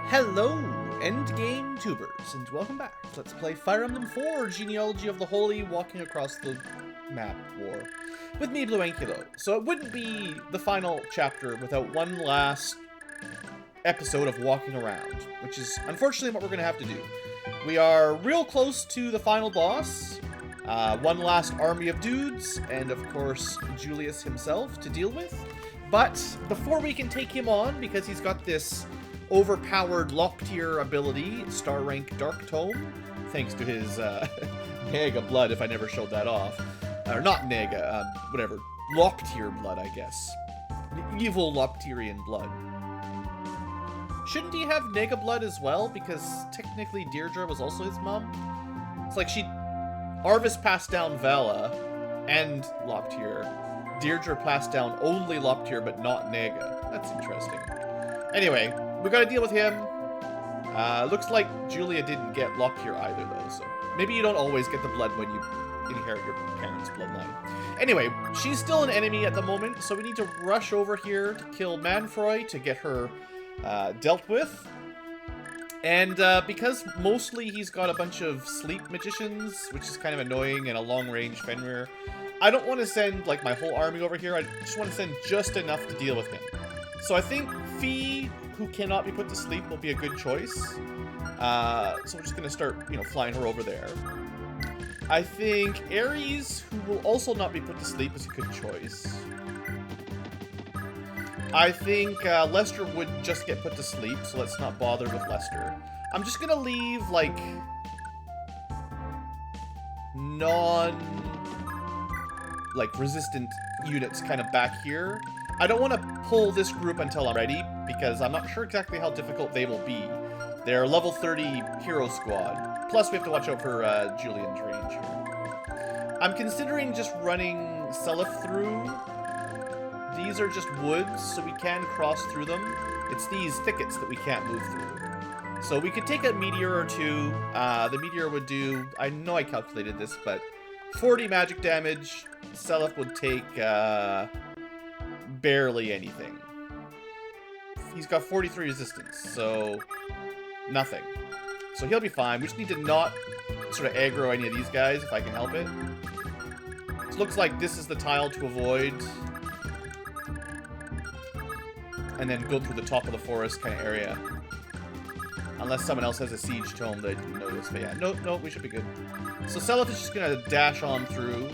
Hello, endgame tubers, and welcome back. Let's play Fire Emblem 4, Genealogy of the Holy, Walking Across the Map War, with me, BlueAnkylo. So it wouldn't be the final chapter without one last episode of walking around, which is unfortunately what we're going to have to do. We are real close to the final boss, one last army of dudes, and of course Julius himself to deal with. But before we can take him on, because he's got this overpowered lock tier ability, star rank Dark Tome, thanks to his Naga blood, if I never showed that off. Or not Naga, whatever. Lock tier blood, I guess. Evil Locktirian blood. Shouldn't he have Naga blood as well? Because technically Deirdre was also his mom. It's like Arvis passed down Vala and lock tier. Deirdre passed down only lock tier, but not Naga. That's interesting. Anyway, we gotta deal with him. Looks like Julia didn't get lock tier either, though, so maybe you don't always get the blood when you inherit your parents' bloodline. Anyway, she's still an enemy at the moment, so we need to rush over here to kill Manfroy to get her dealt with. And because mostly he's got a bunch of sleep magicians, which is kind of annoying, and a long-range Fenrir, I don't want to send like my whole army over here. I just want to send just enough to deal with him. So I think Fee, who cannot be put to sleep, will be a good choice. So we're just going to start, flying her over there. I think Ares, who will also not be put to sleep, is a good choice. I think Lester would just get put to sleep, so let's not bother with Lester. I'm just going to leave, like, resistant units kind of back here. I don't want to pull this group until I'm ready, because I'm not sure exactly how difficult they will be. They're level 30 hero squad. Plus, we have to watch out for Julian's range here. I'm considering just running Seliph through. These are just woods, so we can cross through them. It's these thickets that we can't move through. So we could take a meteor or two. The meteor would do, I know I calculated this, but 40 magic damage. Seliph would take barely anything. He's got 43 resistance, so nothing. So he'll be fine. We just need to not sort of aggro any of these guys if I can help it. It looks like this is the tile to avoid. And then go through the top of the forest kind of area. Unless someone else has a siege tome that I didn't notice. But yeah, no, we should be good. So Seliph is just going to dash on through.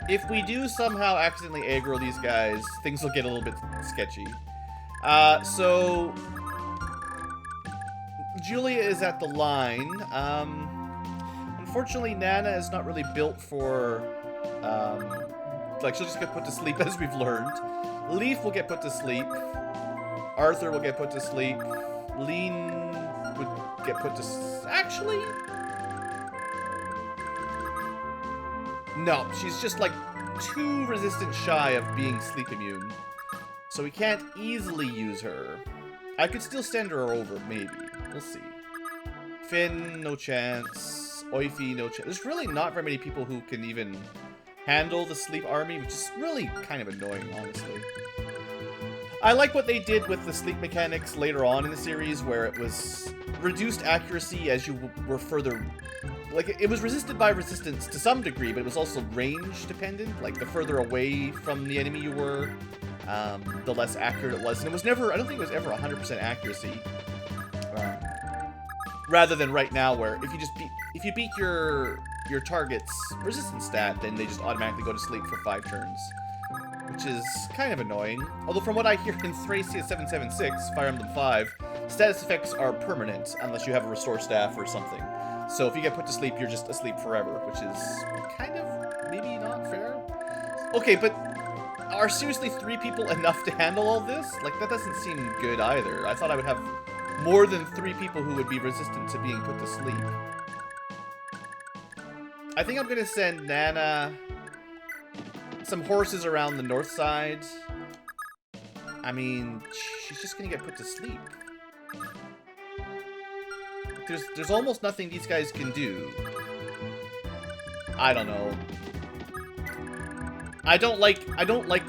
If we do somehow accidentally aggro these guys, things will get a little bit sketchy. So Julia is at the line. Unfortunately, Nana is not really built for... she'll just get put to sleep, as we've learned. Leaf will get put to sleep. Arthur will get put to sleep. Lean would get put to... Actually... No, she's just like 2 resistance shy of being sleep immune. So we can't easily use her. I could still send her over, maybe. We'll see. Finn, no chance. Oifi, no chance. There's really not very many people who can even handle the sleep army, which is really kind of annoying, honestly. I like what they did with the sleep mechanics later on in the series, where it was reduced accuracy as you were further... Like, it was resisted by resistance to some degree, but it was also range dependent. Like, the further away from the enemy you were, the less accurate it was. And it was never, I don't think it was ever 100% accuracy. Rather than right now, where if you beat your target's resistance stat, then they just automatically go to sleep for 5 turns. Which is kind of annoying. Although from what I hear in Thracia 776, Fire Emblem 5, status effects are permanent unless you have a restore staff or something. So if you get put to sleep, you're just asleep forever, which is kind of maybe not fair. Okay, but are seriously 3 people enough to handle all this? Like, that doesn't seem good either. I thought I would have more than 3 people who would be resistant to being put to sleep. I think I'm going to send Nana some horses around the north side. I mean, she's just going to get put to sleep. There's almost nothing these guys can do. I don't know. I don't like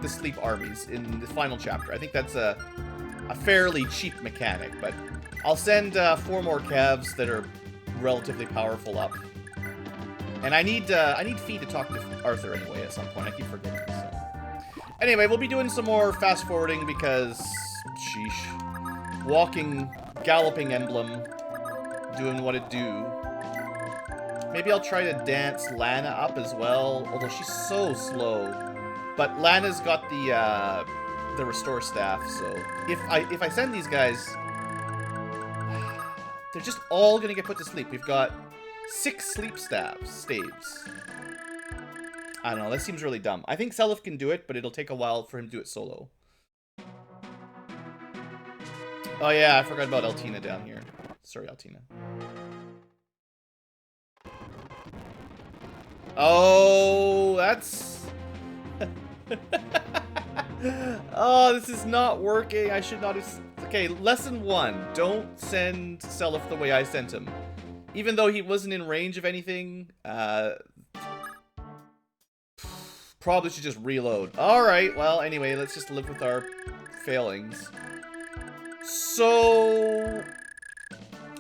the sleep armies in the final chapter. I think that's a a fairly cheap mechanic, but I'll send 4 more calves that are relatively powerful up. And I need Fee to talk to Arthur anyway at some point. I keep forgetting. So. Anyway, we'll be doing some more fast forwarding because, sheesh, walking, galloping Emblem, doing what it do. Maybe I'll try to dance Lana up as well, although she's so slow. But Lana's got the restore staff, so if I send these guys, they're just all gonna get put to sleep. We've got 6 sleep staves. I don't know, that seems really dumb. I think Seliph can do it, but it'll take a while for him to do it solo. Oh yeah, I forgot about Altina down here. Sorry, Altina. Oh, that's... Oh, this is not working. I should not have... Okay, lesson 1. Don't send Seliph the way I sent him. Even though he wasn't in range of anything, probably should just reload. Alright, well, anyway, let's just live with our failings. So...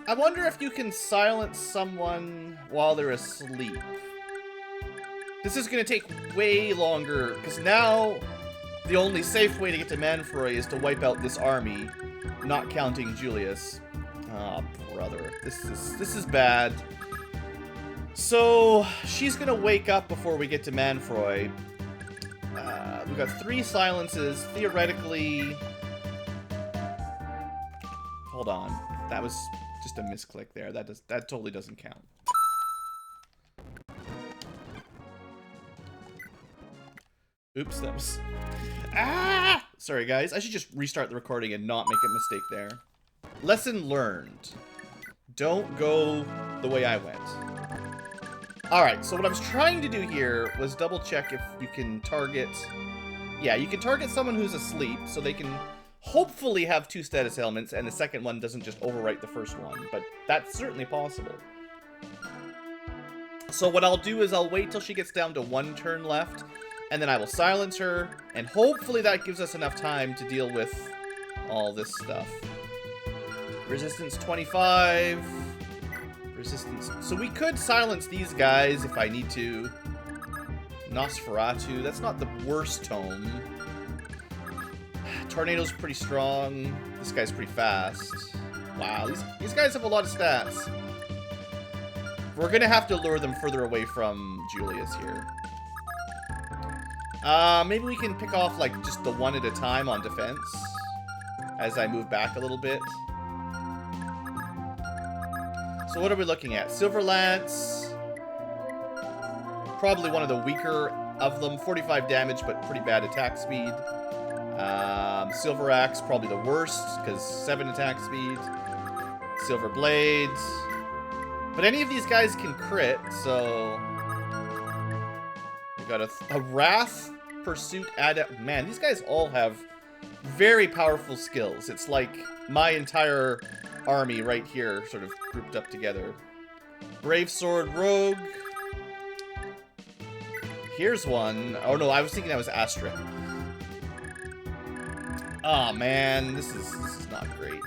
I wonder if you can silence someone while they're asleep. This is going to take way longer, because now the only safe way to get to Manfroy is to wipe out this army, not counting Julius. Oh, brother. This is bad. So, she's going to wake up before we get to Manfroy. We've got 3 silences. Theoretically... Hold on. That was just a misclick there. That totally doesn't count. Oops, that was... Ah! Sorry, guys. I should just restart the recording and not make a mistake there. Lesson learned. Don't go the way I went. Alright, so what I was trying to do here was double check if you can target... Yeah, you can target someone who's asleep, so they can hopefully have 2 status ailments, and the second one doesn't just overwrite the first one, but that's certainly possible. So what I'll do is I'll wait till she gets down to 1 turn left, and then I will silence her, and hopefully that gives us enough time to deal with all this stuff. Resistance 25. Resistance... So we could silence these guys if I need to. Nosferatu. That's not the worst tome. Tornado's pretty strong. This guy's pretty fast. Wow, these guys have a lot of stats. We're gonna have to lure them further away from Julius here. Maybe we can pick off, like, just the 1 at a time on defense. As I move back a little bit. So what are we looking at? Silver Lance. Probably one of the weaker of them. 45 damage, but pretty bad attack speed. Silver Axe, probably the worst, because 7 attack speed. Silver Blades. But any of these guys can crit, so... We got a Wrath, Pursuit, Adept. Man, these guys all have very powerful skills. It's like my entire army right here, sort of grouped up together. Brave Sword, Rogue. Here's one. Oh no, I was thinking that was Astra. Oh man, this is not great.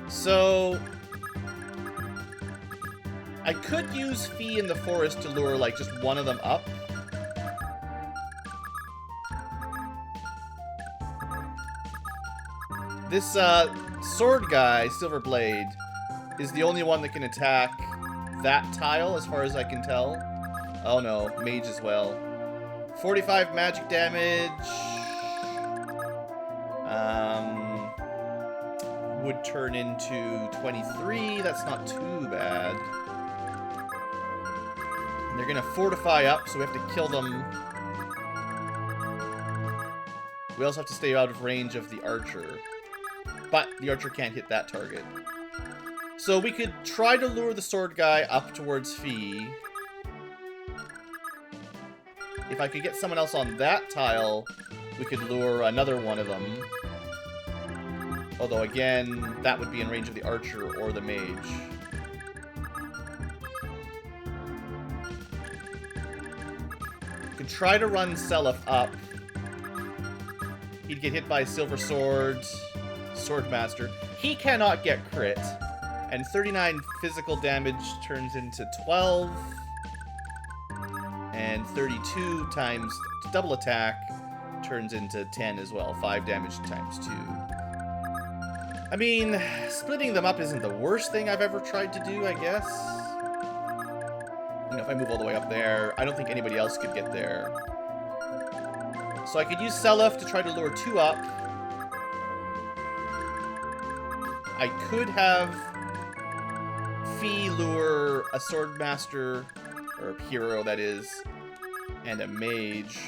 So I could use Fee in the forest to lure like just one of them up. This sword guy, Silver Blade, is the only one that can attack that tile as far as I can tell. Oh no, mage as well. 45 magic damage. Would turn into 23. That's not too bad. And they're gonna fortify up, so we have to kill them. We also have to stay out of range of the archer. But the archer can't hit that target. So we could try to lure the sword guy up towards Fee. If I could get someone else on that tile, we could lure another one of them. Although, again, that would be in range of the archer or the mage. We can would try to run Seliph up. He'd get hit by Silver Sword, Swordmaster. He cannot get crit. And 39 physical damage turns into 12. And 32 times double attack turns into 10 as well. 5 damage times 2. I mean, splitting them up isn't the worst thing I've ever tried to do, I guess. You know, if I move all the way up there, I don't think anybody else could get there. So I could use Seliph to try to lure 2 up. I could have Fee lure a Swordmaster, or a hero that is, and a Mage.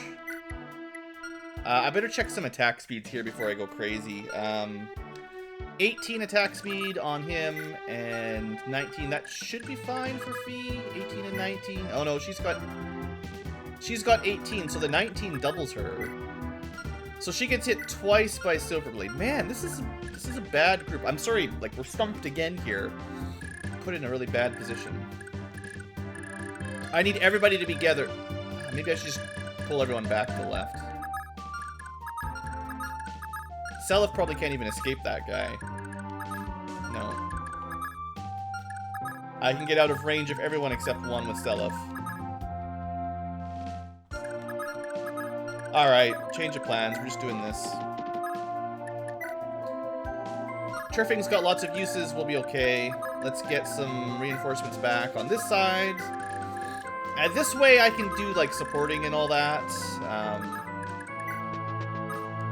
I better check some attack speeds here before I go crazy. 18 attack speed on him, and 19. That should be fine for Fee. 18 and 19. Oh no, she's got 18, so the 19 doubles her. So she gets hit twice by Silverblade. Man, this is a bad group. I'm sorry, like, we're stumped again here. Put in a really bad position. I need everybody to be gathered. Maybe I should just pull everyone back to the left. Seliph probably can't even escape that guy. No. I can get out of range of everyone except one with Seliph. Alright, change of plans. We're just doing this. Turfing's got lots of uses. We'll be okay. Let's get some reinforcements back on this side. And this way I can do, like, supporting and all that.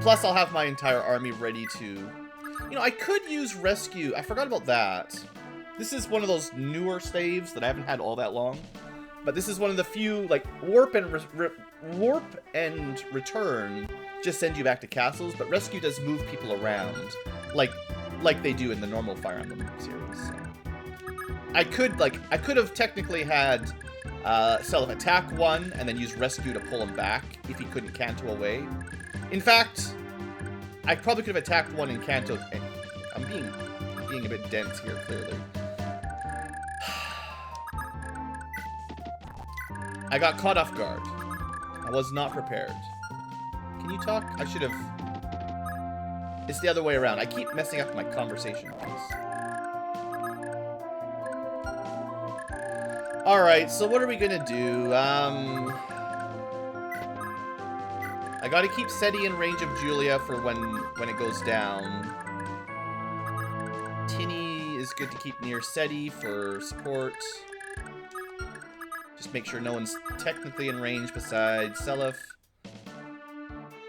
Plus, I'll have my entire army ready to... You know, I could use rescue. I forgot about that. This is one of those newer saves that I haven't had all that long. But this is one of the few, like, warp and return just send you back to castles. But rescue does move people around, like they do in the normal Fire Emblem series. So. I could have technically had Seliph attack 1 and then use rescue to pull him back if he couldn't canto away. In fact, I probably could have attacked 1 and canto. I'm being a bit dense here, clearly. I got caught off guard. I was not prepared. Can you talk? I should have... It's the other way around. I keep messing up my conversation piece. Alright, so what are we gonna do? I gotta keep Seti in range of Julia for when it goes down. Tinny is good to keep near Seti for support. Just make sure no one's technically in range besides Seliph.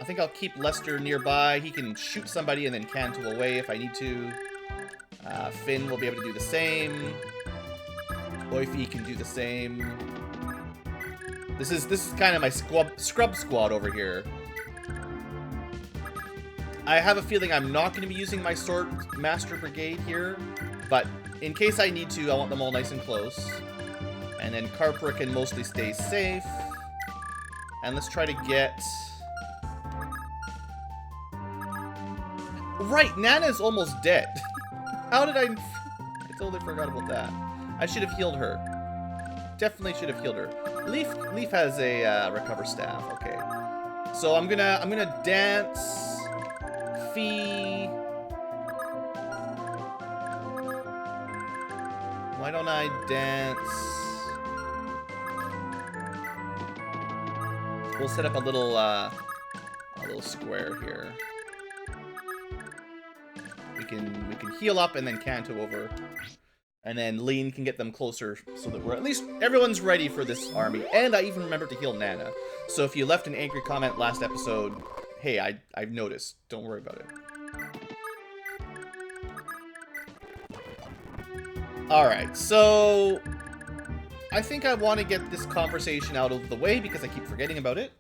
I think I'll keep Lester nearby. He can shoot somebody and then canto away if I need to. Finn will be able to do the same. Oifi can do the same. This is kind of my scrub squad over here. I have a feeling I'm not going to be using my Sword Master Brigade here, but in case I need to, I want them all nice and close. And then Carpra can mostly stay safe. And let's try to get... Right, Nana's almost dead. How did I totally forgot about that. I should have healed her. Definitely should have healed her. Leaf has a recover staff. Okay. So I'm gonna dance Fee. Why don't I dance? We'll set up a little square here. We can heal up and then canto over. And then Lean can get them closer so that we're at least everyone's ready for this army. And I even remembered to heal Nana. So if you left an angry comment last episode, hey, I've noticed. Don't worry about it. Alright, so I think I want to get this conversation out of the way because I keep forgetting about it.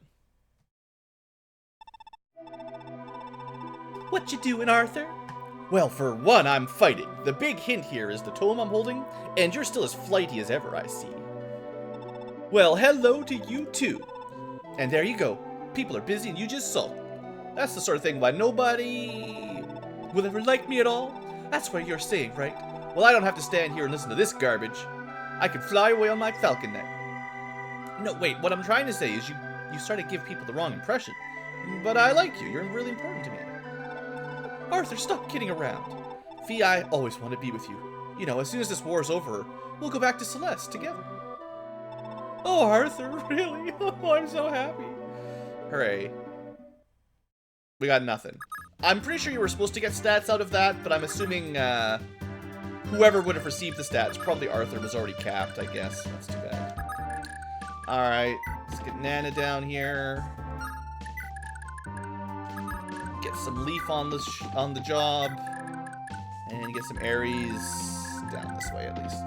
What you doing, Arthur? Well, for one, I'm fighting. The big hint here is the tome I'm holding, and you're still as flighty as ever, I see. Well, hello to you too. And there you go. People are busy and you just sulk. That's the sort of thing why nobody will ever like me at all. That's what you're saying, right? Well, I don't have to stand here and listen to this garbage. I can fly away on my falcon neck. No, wait, what I'm trying to say is you start to give people the wrong impression. But I like you. You're really important to me. Arthur, stop kidding around. Fee, I always want to be with you. You know, as soon as this war's over, we'll go back to Celeste together. Oh, Arthur, really? Oh, I'm so happy. Hooray. We got nothing. I'm pretty sure you were supposed to get stats out of that, but I'm assuming whoever would have received the stats, probably Arthur, was already capped, I guess. That's too bad. Alright, let's get Nana down here. Get some Leaf on the job. And get some Aries down this way, at least.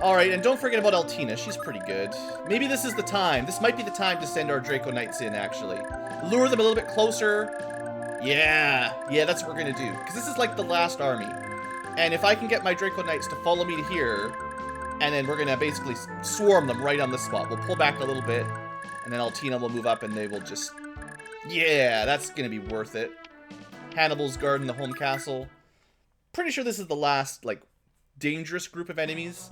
Alright, and don't forget about Altina. She's pretty good. Maybe this is the time. This might be the time to send our Draco Knights in, actually. Lure them a little bit closer. Yeah, that's what we're gonna do. Because this is like the last army. And if I can get my Draco Knights to follow me to here, and then we're gonna basically swarm them right on the spot. We'll pull back a little bit, and then Altina will move up, and they will just... Yeah, that's gonna be worth it. Hannibal's guarding the home castle. Pretty sure this is the last, like, dangerous group of enemies.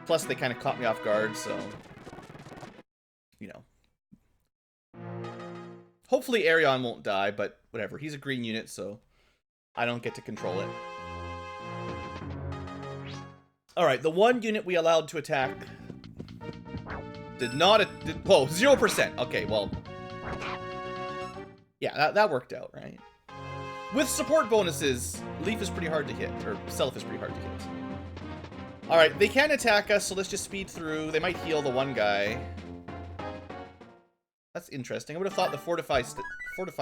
Plus, they kind of caught me off guard, so... You know. Hopefully Arion won't die, but whatever. He's a green unit, so I don't get to control it. Alright, the one unit we allowed to attack did not... Whoa, 0%. Okay, well... Yeah, that worked out, right? With support bonuses, Leaf is pretty hard to hit, or Self is pretty hard to hit. Alright, they can attack us, so let's just speed through. They might heal the one guy. That's interesting. I would have thought the Fortify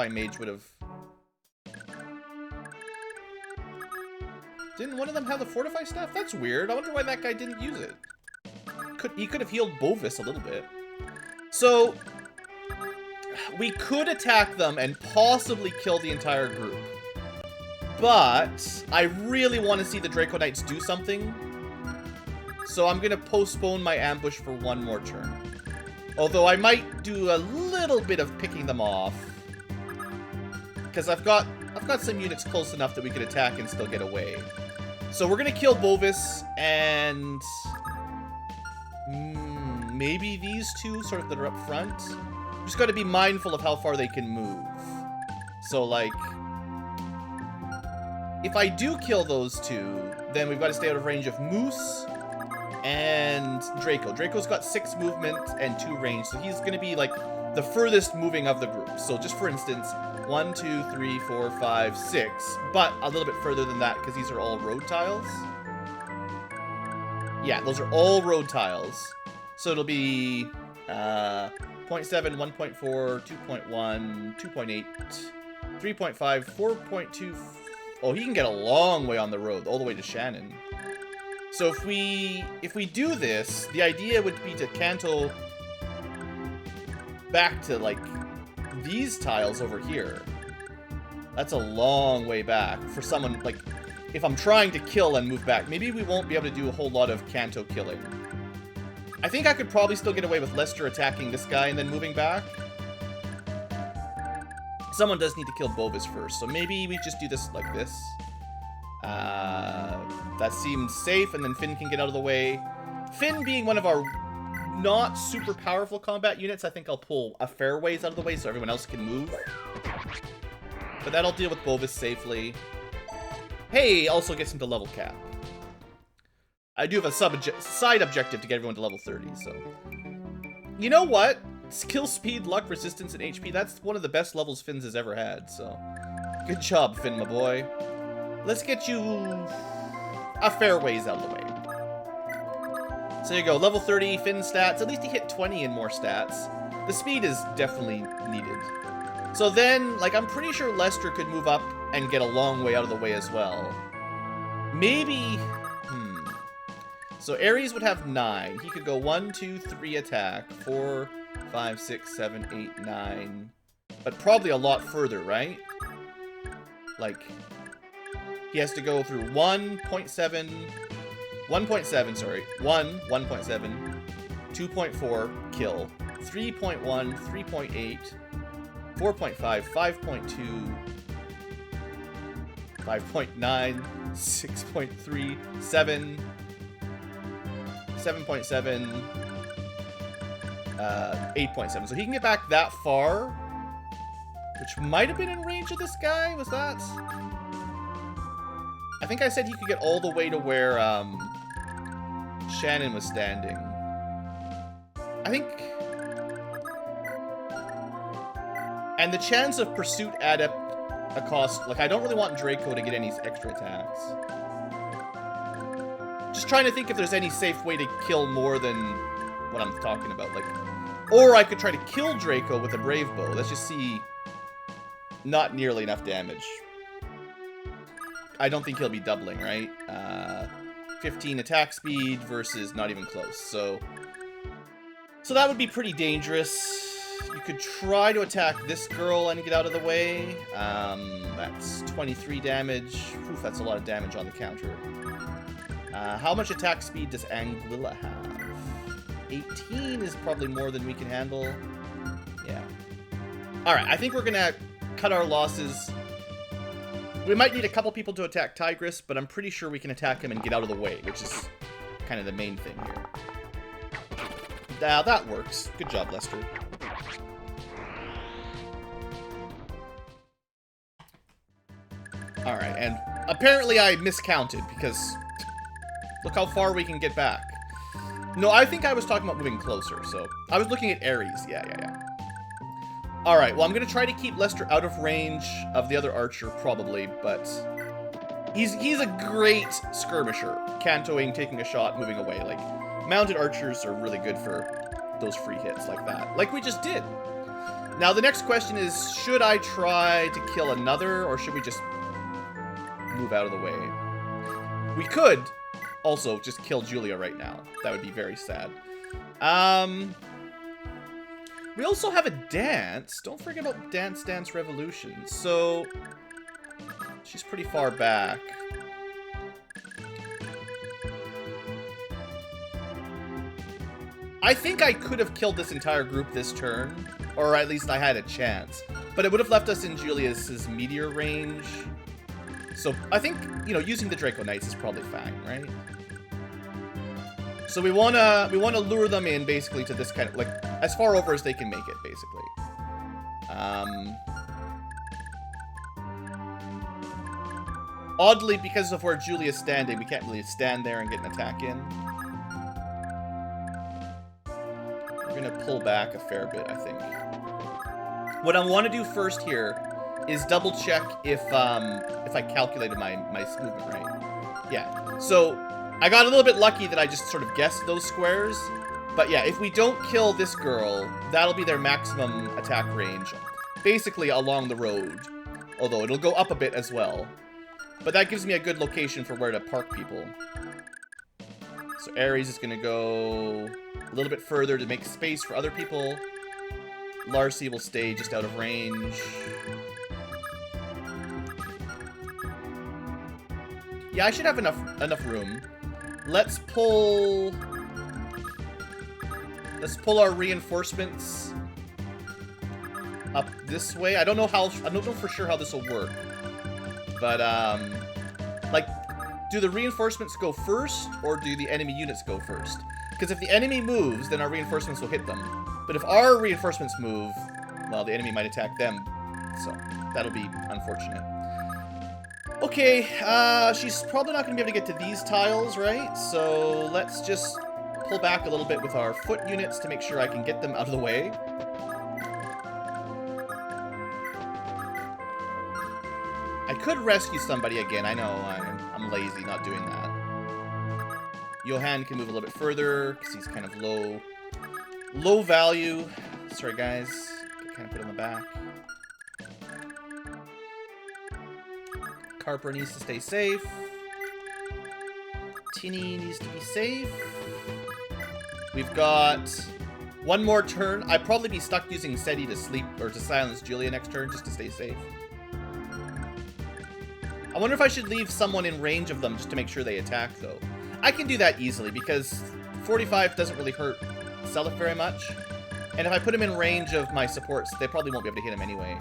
Mage would have... Didn't one of them have the Fortify Staff? That's weird. I wonder why that guy didn't use it. He could have healed Bovis a little bit. So... We could attack them and possibly kill the entire group. But I really want to see the Draco Knights do something. So I'm going to postpone my ambush for one more turn. Although I might do a little bit of picking them off. Because I've got some units close enough that we could attack and still get away. So we're going to kill Bovis and... maybe these two, sort of that are up front. Just got to be mindful of how far they can move. So, like, if I do kill those two, then we've got to stay out of range of Moose and Draco. Draco's got 6 movement and 2 range, so he's going to be, like, the furthest moving of the group. So, just for instance, 1, 2, 3, 4, 5, 6, but a little bit further than that because these are all road tiles. Yeah, those are all road tiles. So, it'll be... 0.7, 1.4, 2.1, 2.8, 3.5, 4.2... Oh, he can get a long way on the road, all the way to Shannon. So if we do this, the idea would be to canto back to, like, these tiles over here. That's a long way back for someone, like, if I'm trying to kill and move back. Maybe we won't be able to do a whole lot of canto killing. I think I could probably still get away with Lester attacking this guy and then moving back. Someone does need to kill Bovis first, so maybe we just do this like this. That seems safe, and then Finn can get out of the way. Finn being one of our not super powerful combat units, I think I'll pull a Fairways out of the way so everyone else can move. But that'll deal with Bovis safely. Hey, also gets him to level cap. I do have a side objective to get everyone to level 30, so... You know what? Skill, speed, luck, resistance, and HP, that's one of the best levels Finn's has ever had, so... Good job, Finn, my boy. Let's get you a Fairways out of the way. So there you go, level 30, Finn stats. At least he hit 20 and more stats. The speed is definitely needed. So then, like, I'm pretty sure Lester could move up and get a long way out of the way as well. Maybe... So Ares would have 9. He could go 1, 2, 3 attack, 4, 5, 6, 7, 8, 9. But probably a lot further, right? Like, he has to go through 1.7, sorry. 1.7, 2.4, kill. 3.1, 3.8, 4.5, 5.2, 5.9, 6.3, 7... 7.7, 8.7. So he can get back that far, which might have been in range of this guy. Was that? I think I said he could get all the way to where Shannon was standing. I think... And the chance of pursuit add up a cost. Like, I don't really want Draco to get any extra attacks. Just trying to think if there's any safe way to kill more than what I'm talking about. Like, or I could try to kill Draco with a Brave Bow. Let's just see. Not nearly enough damage. I don't think he'll be doubling, right? 15 attack speed versus not even close. So that would be pretty dangerous. You could try to attack this girl and get out of the way. That's 23 damage. Oof, that's a lot of damage on the counter. How much attack speed does Anguilla have? 18 is probably more than we can handle. Yeah. Alright, I think we're gonna cut our losses. We might need a couple people to attack Tigris, but I'm pretty sure we can attack him and get out of the way, which is kind of the main thing here. Now, that works. Good job, Lester. Alright, and apparently I miscounted, because look how far we can get back. No, I think I was talking about moving closer, so... I was looking at Ares. Yeah. Alright, well, I'm going to try to keep Lester out of range of the other archer, probably, but... He's a great skirmisher. Cantoing, taking a shot, moving away. Like, mounted archers are really good for those free hits like that. Like we just did. Now, the next question is, should I try to kill another, or should we just move out of the way? We could also just kill Julia right now. That would be very sad. We also have a dance. Don't forget about Dance Dance Revolution. So, she's pretty far back. I think I could have killed this entire group this turn, or at least I had a chance. But it would have left us in Julius's meteor range. So I think, you know, using the Draco Knights is probably fine, right? So we wanna lure them in basically to this kind of, like, as far over as they can make it, basically. Oddly, because of where Julia's standing, we can't really stand there and get an attack in. We're gonna pull back a fair bit, I think. What I want to do first here is double check if I calculated my movement right. Yeah. So I got a little bit lucky that I just sort of guessed those squares. But yeah, if we don't kill this girl, that'll be their maximum attack range. Basically along the road. Although it'll go up a bit as well. But that gives me a good location for where to park people. So Ares is going to go a little bit further to make space for other people. Larcy will stay just out of range. Yeah, I should have enough room. Let's pull our reinforcements up this way. I don't know for sure how this will work. But like, do the reinforcements go first or do the enemy units go first? Because if the enemy moves, then our reinforcements will hit them. But if our reinforcements move, well, the enemy might attack them. So that'll be unfortunate. Okay, she's probably not going to be able to get to these tiles, right? So let's just pull back a little bit with our foot units to make sure I can get them out of the way. I could rescue somebody again. I know, I'm lazy not doing that. Johan can move a little bit further because he's kind of low value. Sorry, guys. Kind of put on the back. Carper needs to stay safe. Tinny needs to be safe. We've got one more turn. I'd probably be stuck using SETI to sleep or to silence Julia next turn just to stay safe. I wonder if I should leave someone in range of them just to make sure they attack, though. I can do that easily because 45 doesn't really hurt Seliph very much. And if I put him in range of my supports, they probably won't be able to hit him anyway.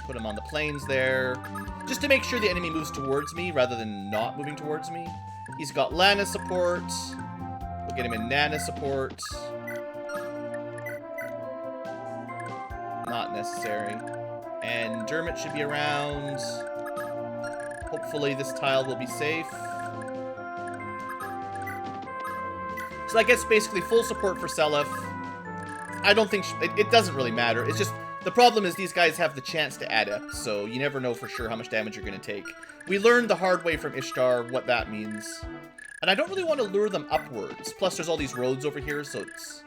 Put him on the plains there. Just to make sure the enemy moves towards me rather than not moving towards me. He's got Lana support. We'll get him in Nana support. not necessary. And Dermot should be around. Hopefully this tile will be safe. So that gets basically full support for Seliph. I don't think... it doesn't really matter. It's just... the problem is these guys have the chance to adept, so you never know for sure how much damage you're going to take. We learned the hard way from Ishtar what that means. And I don't really want to lure them upwards. Plus, there's all these roads over here, so it's...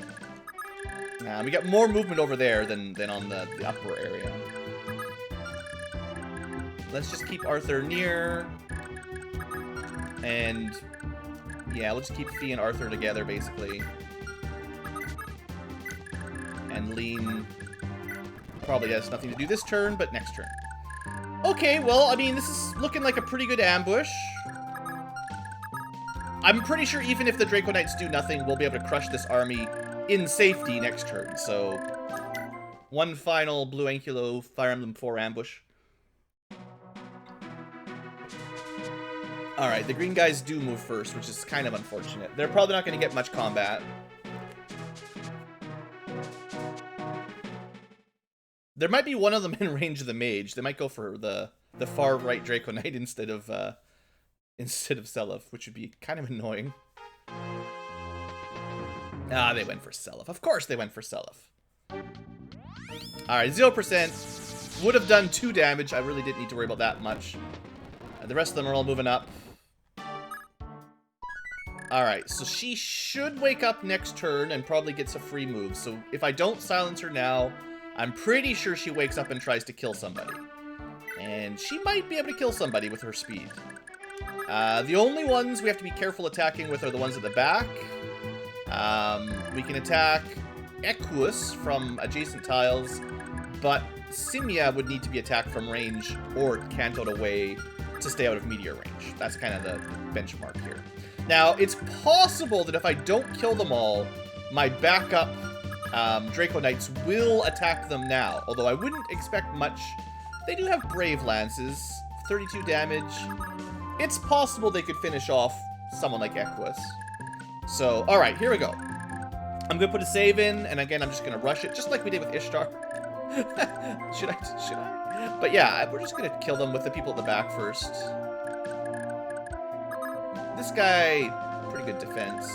we got more movement over there than on the upper area. Let's just keep Arthur near. And... yeah, we'll just keep Fee and Arthur together, basically. And Lean probably has nothing to do this turn, but next turn. Okay, well, I mean, this is looking like a pretty good ambush. I'm pretty sure even if the Draco Knights do nothing, we'll be able to crush this army in safety next turn. So, one final BlueAnkylo Fire Emblem 4 ambush. Alright, the green guys do move first, which is kind of unfortunate. They're probably not going to get much combat. There might be one of them in range of the mage. They might go for the far right Draco Knight instead of Seliph, which would be kind of annoying. Ah, they went for Seliph. Of course they went for Seliph. Alright, 0%. Would have done 2 damage. I really didn't need to worry about that much. The rest of them are all moving up. Alright, so she should wake up next turn and probably gets a free move. So if I don't silence her now, I'm pretty sure she wakes up and tries to kill somebody. And she might be able to kill somebody with her speed. The only ones we have to be careful attacking with are the ones at the back. We can attack Equus from adjacent tiles, but Simia would need to be attacked from range or cantoed away to stay out of meteor range. That's kind of the benchmark here. Now, it's possible that if I don't kill them all, my backup Draco Knights will attack them now, although I wouldn't expect much. They do have Brave Lances, 32 damage. It's possible they could finish off someone like Equus. So, alright, here we go. I'm going to put a save in, and again, I'm just going to rush it, just like we did with Ishtar. Should I? But yeah, we're just going to kill them with the people at the back first. This guy, pretty good defense.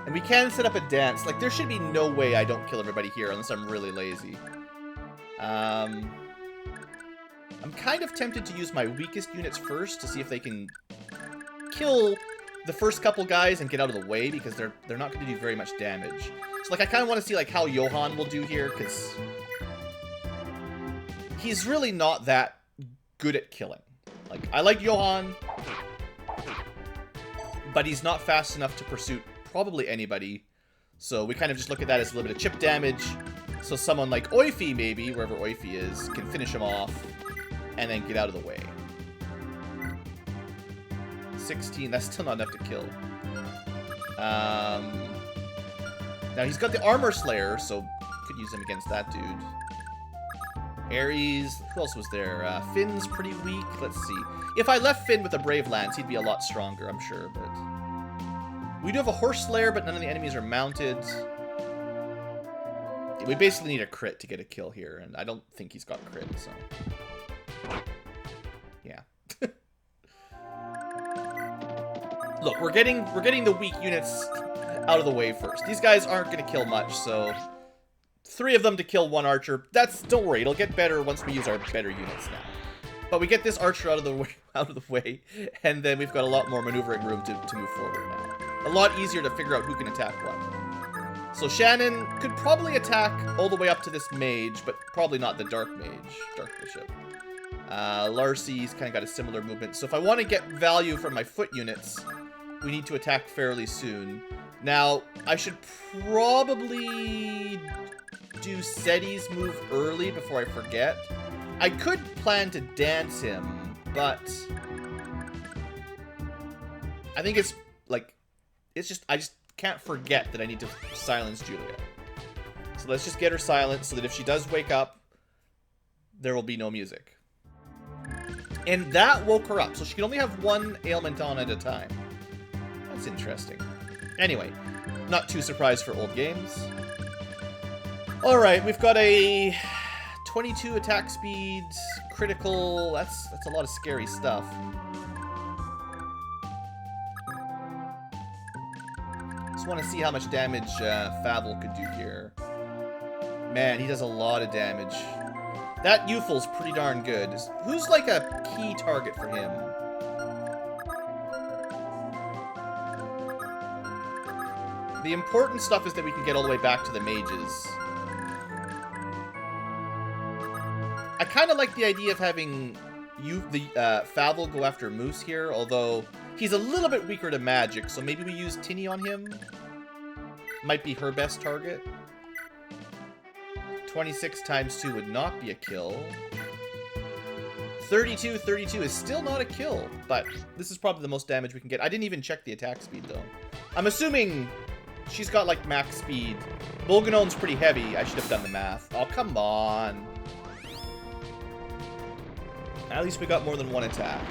And we can set up a dance. Like, there should be no way I don't kill everybody here unless I'm really lazy. I'm kind of tempted to use my weakest units first to see if they can kill the first couple guys and get out of the way, because they're not going to do very much damage. So, like, I kind of want to see, like, how Johan will do here, because he's really not that good at killing. Like, I like Johan, but he's not fast enough to pursue probably anybody. So we kind of just look at that as a little bit of chip damage. So someone like Oifi, maybe, wherever Oifi is, can finish him off and then get out of the way. 16, that's still not enough to kill. Now he's got the Armor Slayer, so could use him against that dude. Ares, who else was there? Finn's pretty weak. Let's see. If I left Finn with a Brave Lance, he'd be a lot stronger, I'm sure, but... we do have a Horse Slayer, but none of the enemies are mounted. We basically need a crit to get a kill here, and I don't think he's got crit, so... yeah. Look, we're getting the weak units out of the way first. These guys aren't going to kill much, so... 3 of them to kill 1 archer. Don't worry, it'll get better once we use our better units now. But we get this archer out of the way, and then we've got a lot more maneuvering room to move forward now. A lot easier to figure out who can attack what. So Shannon could probably attack all the way up to this mage, but probably not the Dark Mage, Dark Bishop. Larcy's kind of got a similar movement. So if I want to get value from my foot units, we need to attack fairly soon. Now, I should probably do Seti's move early before I forget. I could plan to dance him, but I think it's like, I just can't forget that I need to silence Julia. So let's just get her silent so that if she does wake up, there will be no music. And that woke her up, so she can only have 1 ailment on at a time. That's interesting. Anyway, not too surprised for old games. Alright, we've got a 22 attack speed, critical. That's a lot of scary stuff. Just want to see how much damage Favel could do here. Man, he does a lot of damage. That Euphel's pretty darn good. Who's like a key target for him? The important stuff is that we can get all the way back to the mages. I kind of like the idea of having Favel go after Moose here, although he's a little bit weaker to magic, so maybe we use Tinny on him. Might be her best target. 26 times 2 would not be a kill. 32 is still not a kill, but this is probably the most damage we can get. I didn't even check the attack speed, though. I'm assuming she's got, like, max speed. Bolganone's pretty heavy. I should have done the math. Oh, come on. At least we got more than one attack.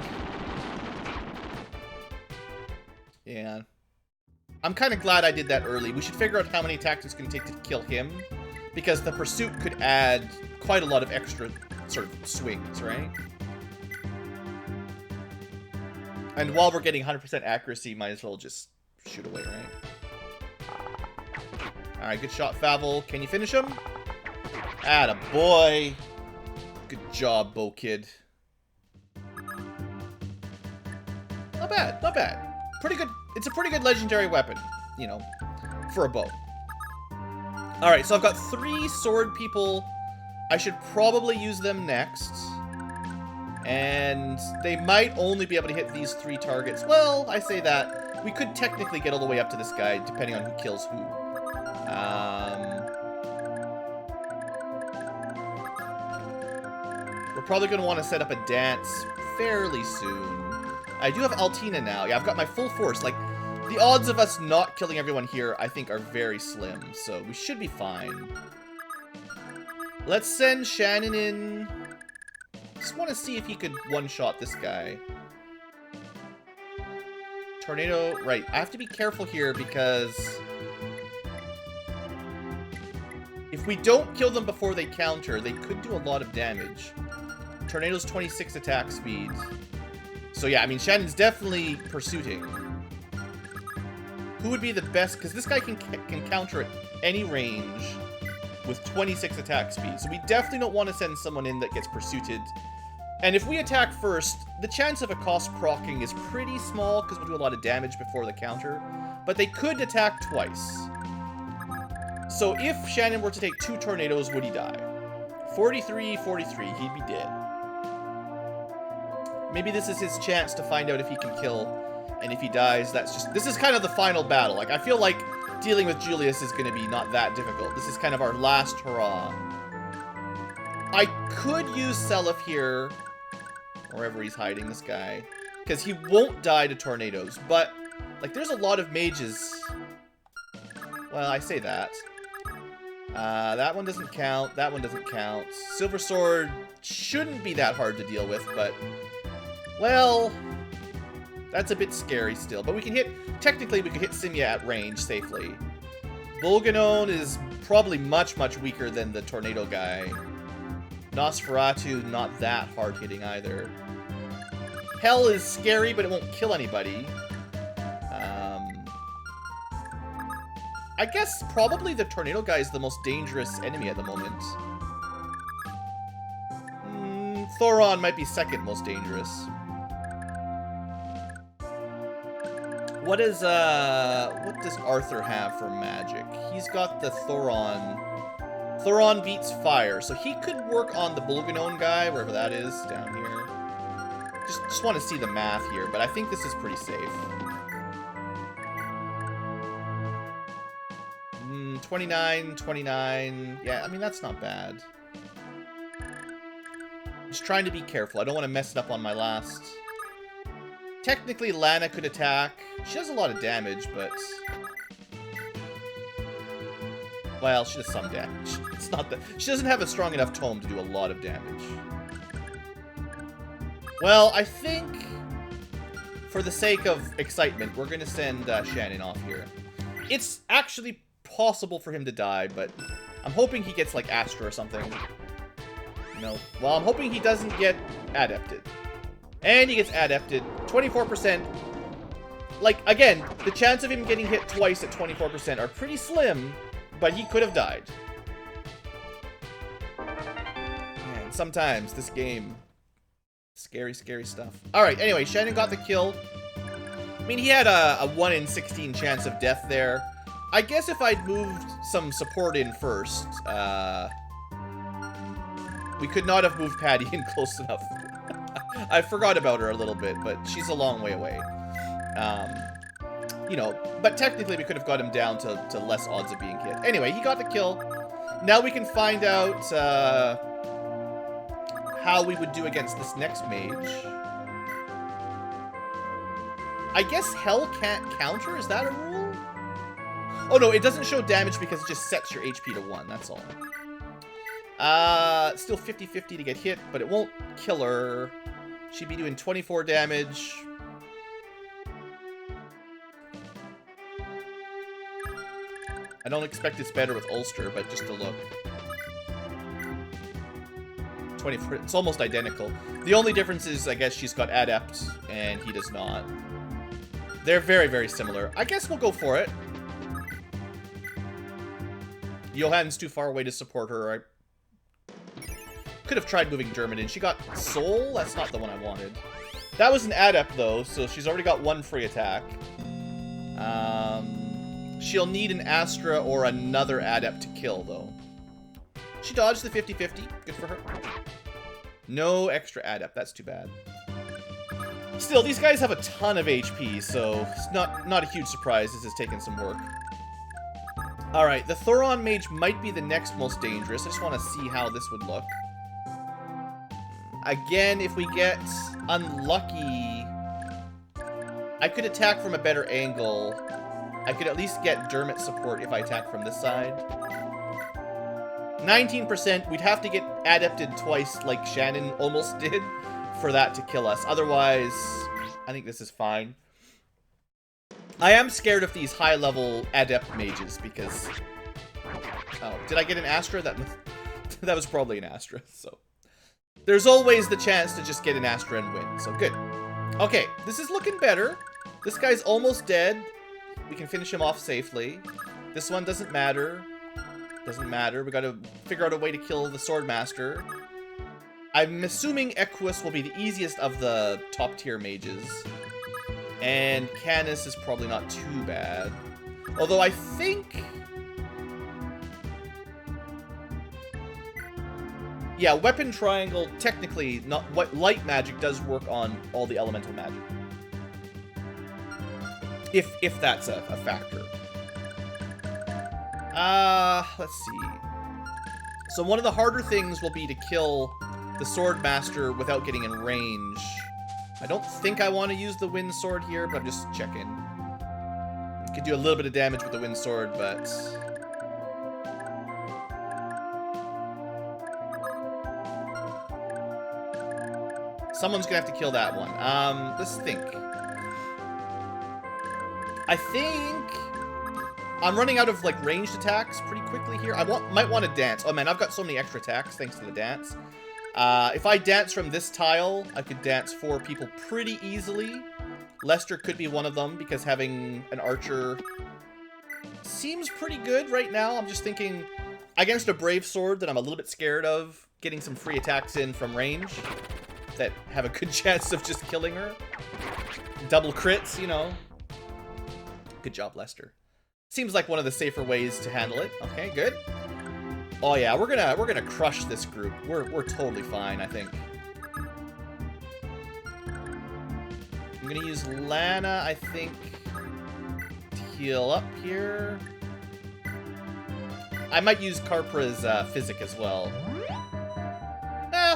Yeah. I'm kind of glad I did that early. We should figure out how many attacks it's going to take to kill him, because the pursuit could add quite a lot of extra sort of swings, right? And while we're getting 100% accuracy, might as well just shoot away, right? Alright, good shot, Favel. Can you finish him? Atta boy. Good job, bow kid. Not bad, not bad. Pretty good. It's a pretty good legendary weapon, you know, for a bow. Alright, so I've got 3 sword people. I should probably use them next. And they might only be able to hit these 3 targets. Well, I say that. We could technically get all the way up to this guy, depending on who kills who. We're probably going to want to set up a dance fairly soon. I do have Altina now. Yeah, I've got my full force. Like, the odds of us not killing everyone here, I think, are very slim. So we should be fine. Let's send Shannon in. Just want to see if he could one-shot this guy. Tornado. Right. I have to be careful here because if we don't kill them before they counter, they could do a lot of damage. Tornado's 26 attack speed. So yeah, I mean, Shannon's definitely pursuing. Who would be the best? Because this guy can counter at any range with 26 attack speed. So we definitely don't want to send someone in that gets pursued. And if we attack first, the chance of a cost proccing is pretty small because we'll do a lot of damage before the counter. But they could attack twice. So if Shannon were to take 2 tornadoes, would he die? 43, he'd be dead. Maybe this is his chance to find out if he can kill. And if he dies, that's just... This is kind of the final battle. Like, I feel like dealing with Julius is going to be not that difficult. This is kind of our last hurrah. I could use Seliph here. Wherever he's hiding, this guy. Because he won't die to tornadoes. But, like, there's a lot of mages. Well, I say that. That one doesn't count. That one doesn't count. Silver Sword shouldn't be that hard to deal with, but... Well... That's a bit scary still. But we can hit... Technically, we could hit Simia at range safely. Bolganone is probably much, much weaker than the tornado guy. Nosferatu, not that hard-hitting either. Hell is scary, but it won't kill anybody. I guess probably the tornado guy is the most dangerous enemy at the moment. Thoron might be second most dangerous. What does Arthur have for magic? He's got the Thoron. Thoron beats fire, so he could work on the Bolganone guy, wherever that is, down here. Just want to see the math here, but I think this is pretty safe. 29. Yeah, I mean, that's not bad. Just trying to be careful. I don't want to mess it up on my last. Technically, Lana could attack. She does a lot of damage, but... Well, she does some damage. It's not that... She doesn't have a strong enough tome to do a lot of damage. Well, I think... For the sake of excitement, we're going to send Shannon off here. It's actually possible for him to die, but I'm hoping he gets, like, Astra or something. No. Well, I'm hoping he doesn't get adepted. And he gets adepted. 24%. Like, again, the chance of him getting hit twice at 24% are pretty slim, but he could have died. Man, sometimes this game... Scary, scary stuff. Alright, anyway, Shannon got the kill. I mean, he had a 1 in 16 chance of death there. I guess if I'd moved some support in first, we could not have moved Patty in close enough. I forgot about her a little bit, but she's a long way away. You know, but technically we could have got him down to less odds of being hit. Anyway, he got the kill. Now we can find out how we would do against this next mage. I guess Hell can't counter? Is that a rule? Oh no, it doesn't show damage because it just sets your HP to 1, that's all. Still 50-50 to get hit, but it won't kill her. She'd be doing 24 damage. I don't expect it's better with Ulster, but just a look. 24, it's almost identical. The only difference is, I guess, she's got Adept, and he does not. They're very, very similar. I guess we'll go for it. Johann's too far away to support her. I could have tried moving Dermot in. She got Soul? That's not the one I wanted. That was an Adept, though, so she's already got 1 free attack. She'll need an Astra or another Adept to kill, though. She dodged the 50-50. Good for her. No extra Adept. That's too bad. Still, these guys have a ton of HP, so it's not a huge surprise. This is taking some work. Alright, the Thoron Mage might be the next most dangerous. I just want to see how this would look. Again, if we get unlucky, I could attack from a better angle. I could at least get Dermot support if I attack from this side. 19%, we'd have to get adepted twice like Shannon almost did for that to kill us. Otherwise, I think this is fine. I am scared of these high-level adept mages because... Oh, did I get an Astra? That was probably an Astra, so... There's always the chance to just get an Astra and win, so good. Okay, this is looking better. This guy's almost dead. We can finish him off safely. This one doesn't matter. Doesn't matter. We gotta figure out a way to kill the Swordmaster. I'm assuming Equus will be the easiest of the top-tier mages. And Canis is probably not too bad. Although I think... Yeah, Weapon Triangle, technically, not what light magic does work on all the elemental magic. If that's a factor. Let's see. So one of the harder things will be to kill the Swordmaster without getting in range. I don't think I want to use the Wind Sword here, but I'm just checking. Could do a little bit of damage with the Wind Sword, but... Someone's gonna have to kill that one. Let's think. I think... I'm running out of, like, ranged attacks pretty quickly here. I might want to dance. Oh, man, I've got so many extra attacks thanks to the dance. If I dance from this tile, I could dance 4 people pretty easily. Lester could be one of them, because having an archer seems pretty good right now. I'm just thinking, against a Brave Sword that I'm a little bit scared of, getting some free attacks in from range that have a good chance of just killing her. Double crits, you know. Good job, Lester. Seems like one of the safer ways to handle it. Okay, good. Oh yeah, we're gonna crush this group. We're totally fine, I think. I'm gonna use Lana, I think, to heal up here. I might use Carpra's Physic as well.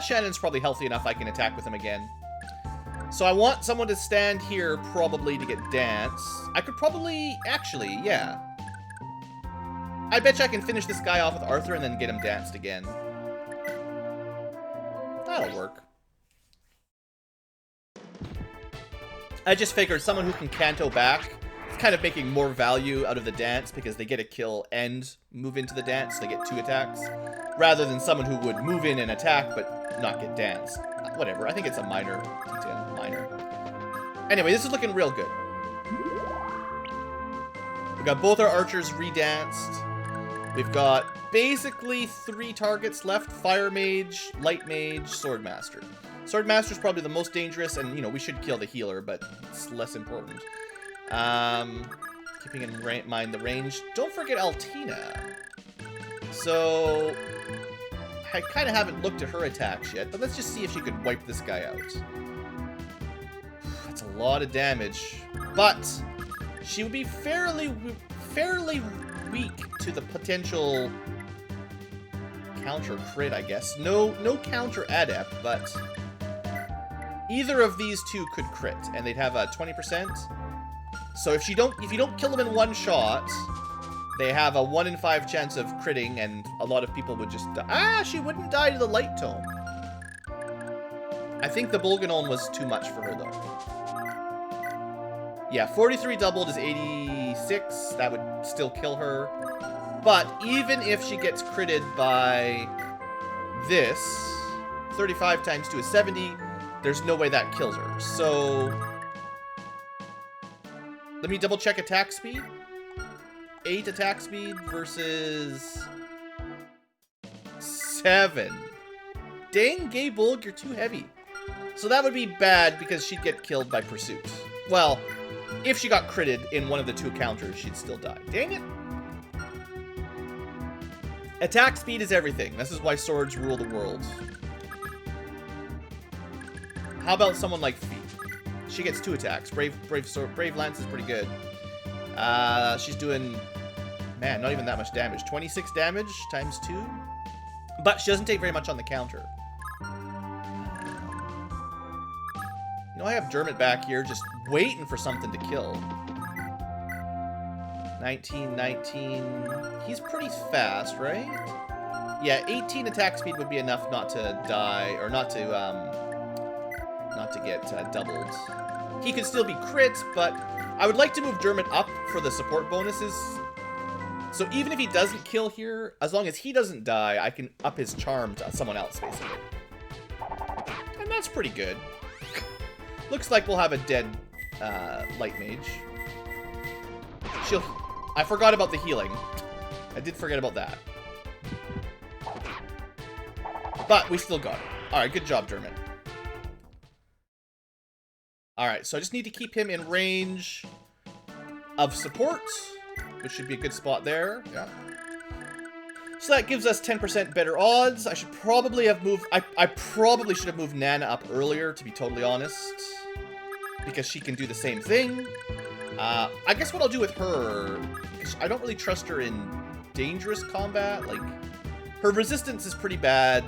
Shannon's probably healthy enough I can attack with him again. So I want someone to stand here probably to get Dance. I could probably... Actually, yeah. I bet you I can finish this guy off with Arthur and then get him danced again. That'll work. I just figured someone who can Canto back. It's kind of making more value out of the dance because they get a kill and move into the dance. They get 2 attacks. Rather than someone who would move in and attack but not get danced. Whatever. I think it's a minor detail. Minor. Anyway, this is looking real good. We've got both our archers re-danced. We've got basically 3 targets left. Fire Mage, Light Mage, Sword Master. Sword Master is probably the most dangerous, and, you know, we should kill the healer, but it's less important. Keeping in mind the range. Don't forget Altina. So, I kind of haven't looked at her attacks yet, but let's just see if she could wipe this guy out. That's a lot of damage, but she would be fairly weak to the potential counter crit, I guess. No counter adept, but either of these 2 could crit, and they'd have a 20%. So if you don't kill them in one shot, they have a 1 in 5 chance of critting, and a lot of people would just die. Ah, she wouldn't die to the light tome. I think the Bolganone was too much for her, though. Yeah, 43 doubled is 86. That would still kill her. But even if she gets critted by this, 35 times 2 is 70. There's no way that kills her. So let me double check attack speed. 8 attack speed versus 7. Dang, Gay Bulg, you're too heavy. So that would be bad because she'd get killed by Pursuit. Well, if she got critted in one of the 2 counters, she'd still die. Dang it. Attack speed is everything. This is why swords rule the world. How about someone like Fee? She gets 2 attacks. Brave Lance is pretty good. She's doing, man, not even that much damage. 26 damage times 2. But she doesn't take very much on the counter. You know, I have Dermot back here just waiting for something to kill. 19, 19. He's pretty fast, right? Yeah, 18 attack speed would be enough not to die, or not to get doubled. He could still be crit, but I would like to move Dermot up for the support bonuses. So even if he doesn't kill here, as long as he doesn't die, I can up his charm to someone else, basically. And that's pretty good. Looks like we'll have a dead Light Mage. I forgot about the healing. I did forget about that. But we still got it. Alright, good job, Dermot. Alright, so I just need to keep him in range of support, which should be a good spot there. Yeah. So that gives us 10% better odds. I should probably have moved... I probably should have moved Nana up earlier, to be totally honest. Because she can do the same thing. I guess what I'll do with her... because I don't really trust her in dangerous combat. Like, her resistance is pretty bad.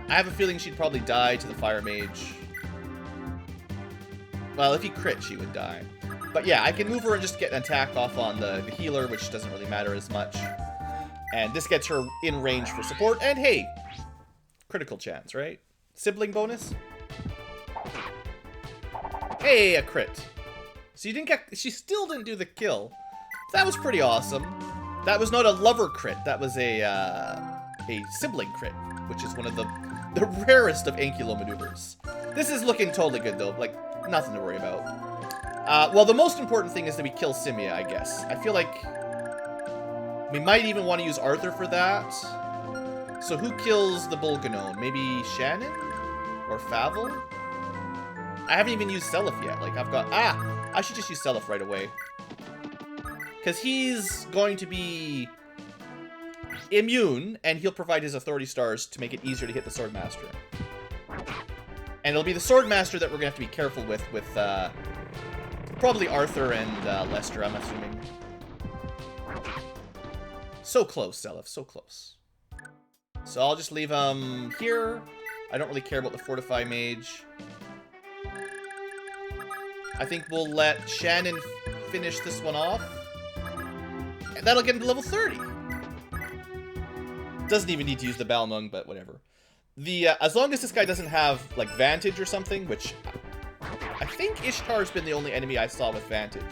I have a feeling she'd probably die to the Fire Mage. Well, if he crit, she would die. But yeah, I can move her and just get an attack off on the healer, which doesn't really matter as much. And this gets her in range for support. And hey, critical chance, right? Sibling bonus. Hey, a crit. So you didn't get... she still didn't do the kill. That was pretty awesome. That was not a lover crit. That was a sibling crit, which is one of the rarest of Ankylo maneuvers. This is looking totally good, though. Like, nothing to worry about. Well, the most important thing is that we kill Simia, I guess. I feel like we might even want to use Arthur for that. So who kills the Bolganone? Maybe Shannon? Or Favel? I haven't even used Seliph yet. Like, I've got... ah! I should just use Seliph right away. Because he's going to be immune, and he'll provide his authority stars to make it easier to hit the Swordmaster. And it'll be the Swordmaster that we're going to have to be careful with probably Arthur and Lester, I'm assuming. So close, Seliph, so close. So I'll just leave him here. I don't really care about the Fortify Mage. I think we'll let Shannon finish this one off. And that'll get him to level 30. Doesn't even need to use the Balmung, but whatever. As long as this guy doesn't have, like, Vantage or something, which I think Ishtar's been the only enemy I saw with Vantage.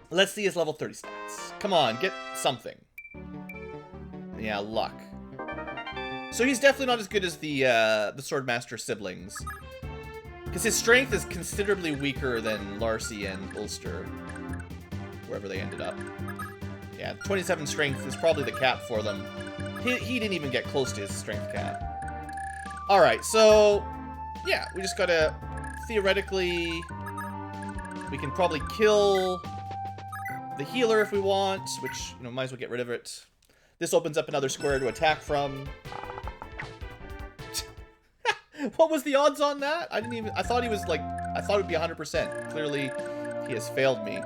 Let's see his level 30 stats. Come on, get something. Yeah, luck. So he's definitely not as good as the Swordmaster siblings. Because his strength is considerably weaker than Larcy and Ulster. Wherever they ended up. Yeah, 27 strength is probably the cap for them. He didn't even get close to his strength cap. Alright, so... yeah, we just gotta... theoretically... we can probably kill... the healer if we want, which, you know, might as well get rid of it. This opens up another square to attack from. What was the odds on that? I thought he was like, I thought it would be 100%. Clearly, he has failed me.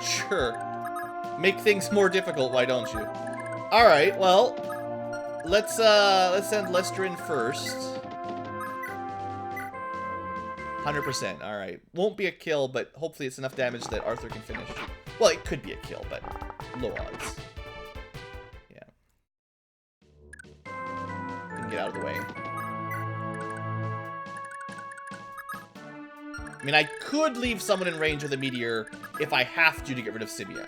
Sure. Make things more difficult, why don't you? Alright, well, let's send Lester in first. 100%, alright. Won't be a kill, but hopefully it's enough damage that Arthur can finish. Well, it could be a kill, but low odds. Yeah. Can get out of the way. I mean, I could leave someone in range of the meteor if I have to get rid of Sibia.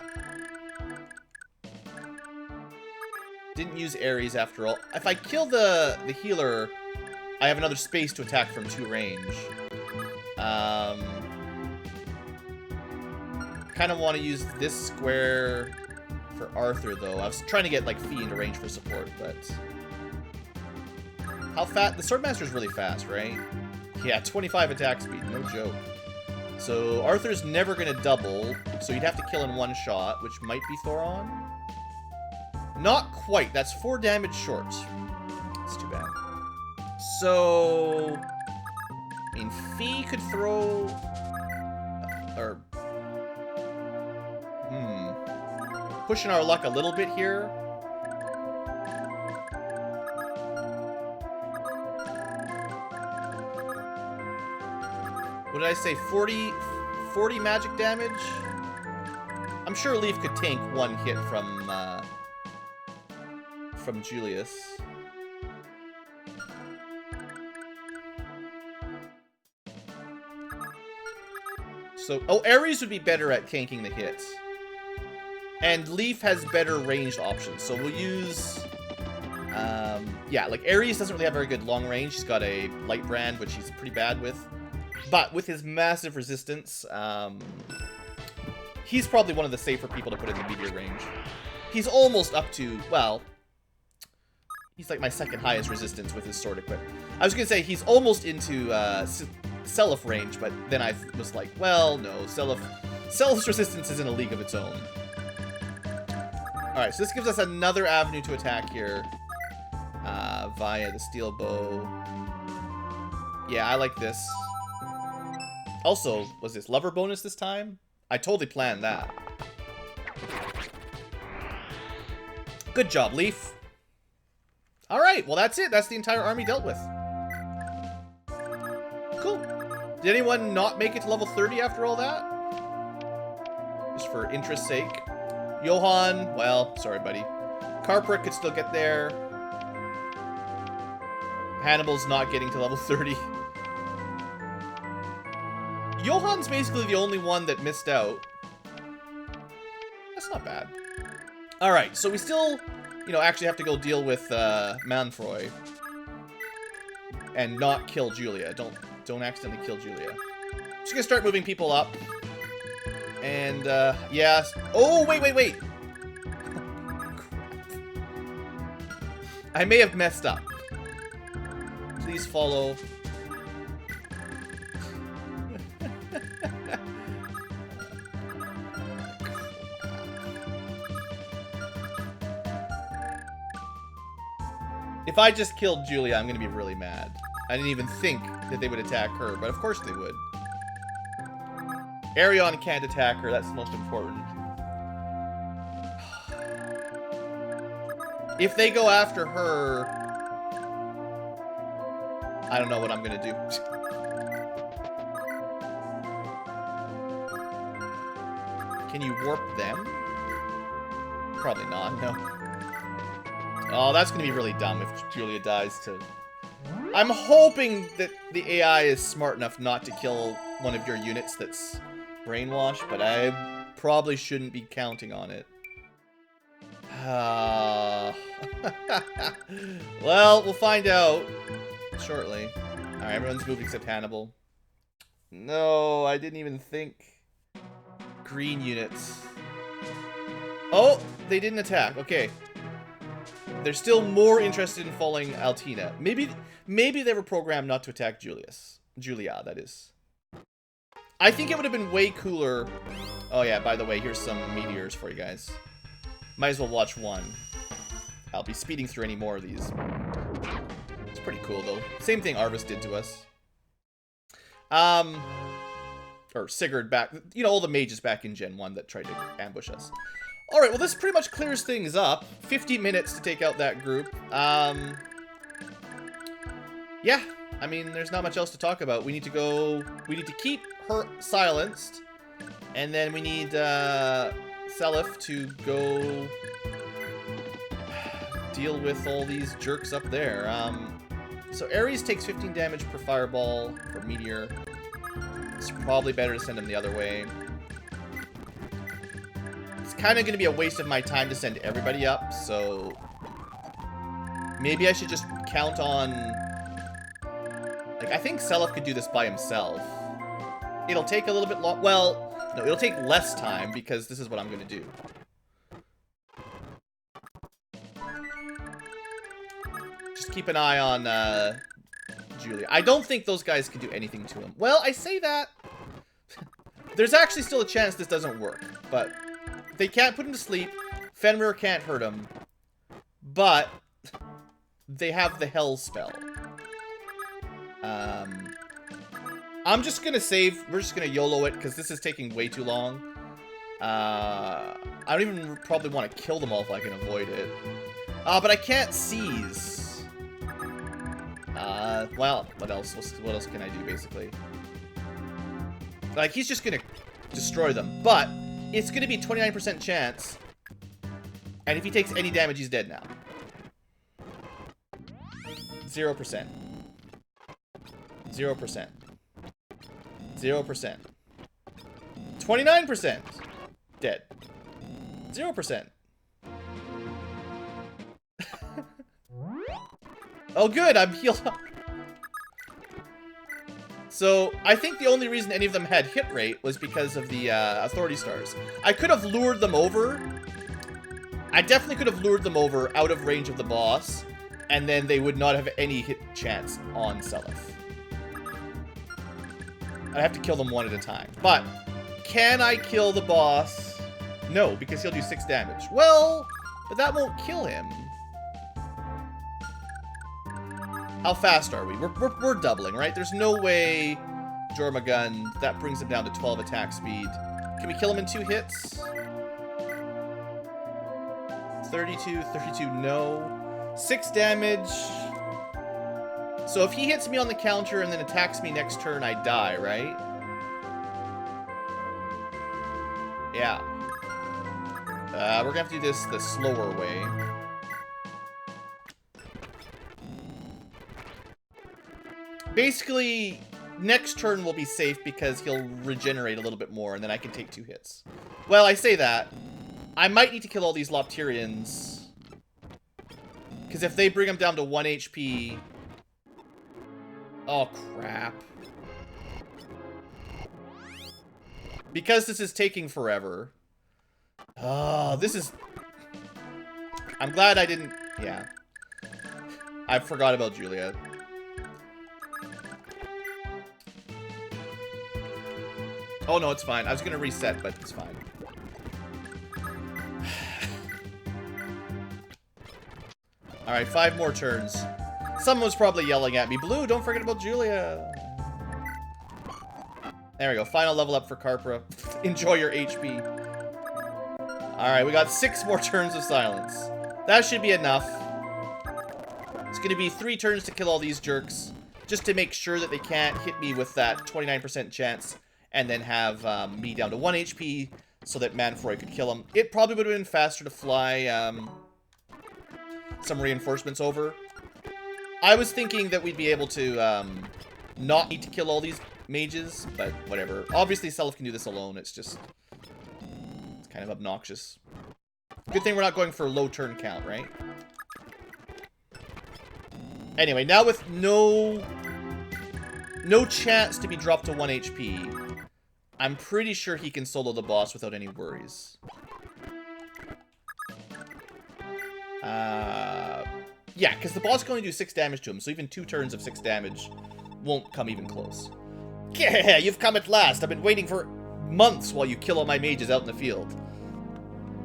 Didn't use Ares after all. If I kill the healer, I have another space to attack from 2 range. Kind of want to use this square for Arthur, though. I was trying to get, like, Fee into range for support, but... how fast? The Swordmaster's really fast, right? Yeah, 25 attack speed, no joke. So, Arthur's never going to double, so you'd have to kill in 1 shot, which might be Thoron. Not quite. That's 4 damage short. That's too bad. So... I mean, Fee could throw... or... pushing our luck a little bit here. What did I say? 40 magic damage? I'm sure Leaf could tank 1 hit from Julius. So, oh, Ares would be better at tanking the hits. And Leaf has better ranged options, so we'll use... yeah, like, Ares doesn't really have very good long range. He's got a light brand, which he's pretty bad with. But with his massive resistance, he's probably one of the safer people to put in the meteor range. He's almost up to, well... he's like my 2nd highest resistance with his sword equipped. I was going to say, he's almost into Seliph range, but then I was like, well, no, Seliph's resistance is in a league of its own. Alright, so this gives us another avenue to attack here. Via the steel bow. Yeah, I like this. Also, was this lover bonus this time? I totally planned that. Good job, Leaf. Alright, well that's it. That's the entire army dealt with. Cool. Did anyone not make it to level 30 after all that? Just for interest's sake. Johan, well, sorry, buddy. Carprick could still get there. Hannibal's not getting to level 30. Johan's basically the only one that missed out. That's not bad. Alright, so we still, you know, actually have to go deal with Manfroy. And not kill Julia. Don't accidentally kill Julia. Just gonna start moving people up. And, yeah. Oh, wait. I may have messed up. Please follow. If I just killed Julia, I'm gonna be really mad. I didn't even think that they would attack her, but of course they would. Arion can't attack her, that's the most important. If they go after her... I don't know what I'm gonna do. Can you warp them? Probably not, no. Oh, that's gonna be really dumb if Julia dies too. I'm hoping that the AI is smart enough not to kill one of your units that's brainwashed, but I'm probably shouldn't be counting on it. Well, we'll find out shortly. Alright, everyone's moved except Hannibal. No, I didn't even think. Green units. Oh, they didn't attack. Okay. They're still more interested in following Altina. Maybe they were programmed not to attack Julia, that is. I think it would have been way cooler. Oh yeah, by the way, here's some meteors for you guys. Might as well watch one. I'll be speeding through any more of these. It's pretty cool though. Same thing Arvis did to us. Or Sigurd back, you know, all the mages back in Gen 1 that tried to ambush us. Alright, well this pretty much clears things up. 50 minutes to take out that group. Yeah, I mean, there's not much else to talk about. We need to keep her silenced. And then we need, Seliph to go deal with all these jerks up there. So Ares takes 15 damage per fireball, per meteor. It's probably better to send him the other way. It's kind of going to be a waste of my time to send everybody up, so maybe I should just count on... Like, I think Seliph could do this by himself. It'll take a little bit long... Well, no, it'll take less time, because this is what I'm going to do. Just keep an eye on, Julia. I don't think those guys can do anything to him. Well, I say that. There's actually still a chance this doesn't work, but they can't put him to sleep. Fenrir can't hurt him, but they have the Hell spell. I'm just gonna save. We're just gonna YOLO it because this is taking way too long. I don't even probably want to kill them all if I can avoid it. But I can't seize. Well, what else? What else can I do, basically? Like, he's just gonna destroy them. But it's gonna be 29% chance. And if he takes any damage, he's dead now. 0%. 0%. 0%. 29%. Dead. 0%. Oh, good, I'm healed up. So, I think the only reason any of them had hit rate was because of the authority stars. I could have lured them over. I definitely could have lured them over out of range of the boss, and then they would not have any hit chance on Seliph. I have to kill them one at a time. But, can I kill the boss? No, because he'll do 6 damage. Well, but that won't kill him. How fast are we? We're doubling, right? There's no way Jormungand, that brings him down to 12 attack speed. Can we kill him in 2 hits? 32, 32, no. 6 damage. So if he hits me on the counter and then attacks me next turn, I die, right? Yeah. We're gonna have to do this the slower way. Basically, next turn will be safe because he'll regenerate a little bit more, and then I can take 2 hits. Well, I say that. I might need to kill all these Loptirians. Because if they bring him down to 1 HP... Oh, crap. Because this is taking forever. Oh, this is... I'm glad I didn't... Yeah. I forgot about Julia. Oh, no, it's fine. I was going to reset, but it's fine. Alright, 5 more turns. Someone's probably yelling at me. Blue, don't forget about Julia. There we go. Final level up for Carpra. Enjoy your HP. Alright, we got 6 more turns of silence. That should be enough. It's going to be 3 turns to kill all these jerks. Just to make sure that they can't hit me with that 29% chance. And then have me down to 1 HP so that Manfroy could kill him. It probably would have been faster to fly some reinforcements over. I was thinking that we'd be able to not need to kill all these mages, but whatever. Obviously, Seliph can do this alone. It's just... kind of obnoxious. Good thing we're not going for a low turn count, right? Anyway, now with no chance to be dropped to 1 HP, I'm pretty sure he can solo the boss without any worries. Yeah, because the boss can only do 6 damage to him, so even 2 turns of 6 damage won't come even close. Yeah, you've come at last. I've been waiting for months while you kill all my mages out in the field.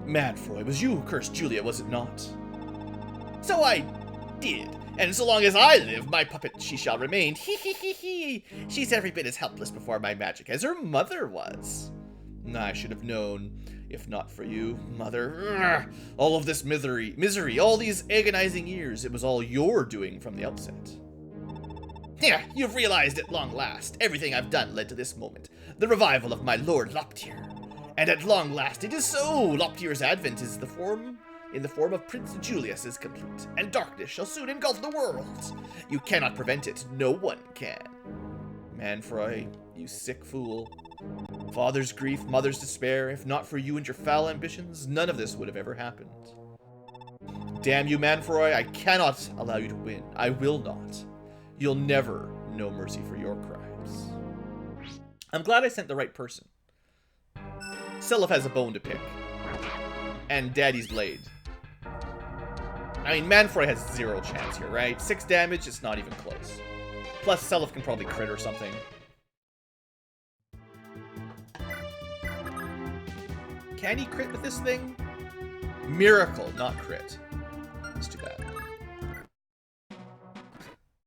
Manfroy, it was you who cursed Julia, was it not? So I did. And so long as I live, my puppet she shall remain. Hee hee hee hee. She's every bit as helpless before my magic as her mother was. I should have known, if not for you, mother. All of this misery, all these agonizing years, it was all your doing from the outset. Yeah, you've realized at long last, everything I've done led to this moment, the revival of my Lord Loptir. And at long last it is so, Loptir's advent is in the form of Prince Julius is complete, and darkness shall soon engulf the world. You cannot prevent it, no one can. Manfroy, you sick fool. Father's grief, mother's despair, if not for you and your foul ambitions, none of this would have ever happened. Damn you, Manfroy, I cannot allow you to win. I will not. You'll never know mercy for your crimes. I'm glad I sent the right person. Seliph has a bone to pick. And Daddy's Blade. I mean, Manfroy has 0 chance here, right? 6 damage, it's not even close. Plus, Seliph can probably crit or something. Can he crit with this thing? Miracle, not crit. That's too bad.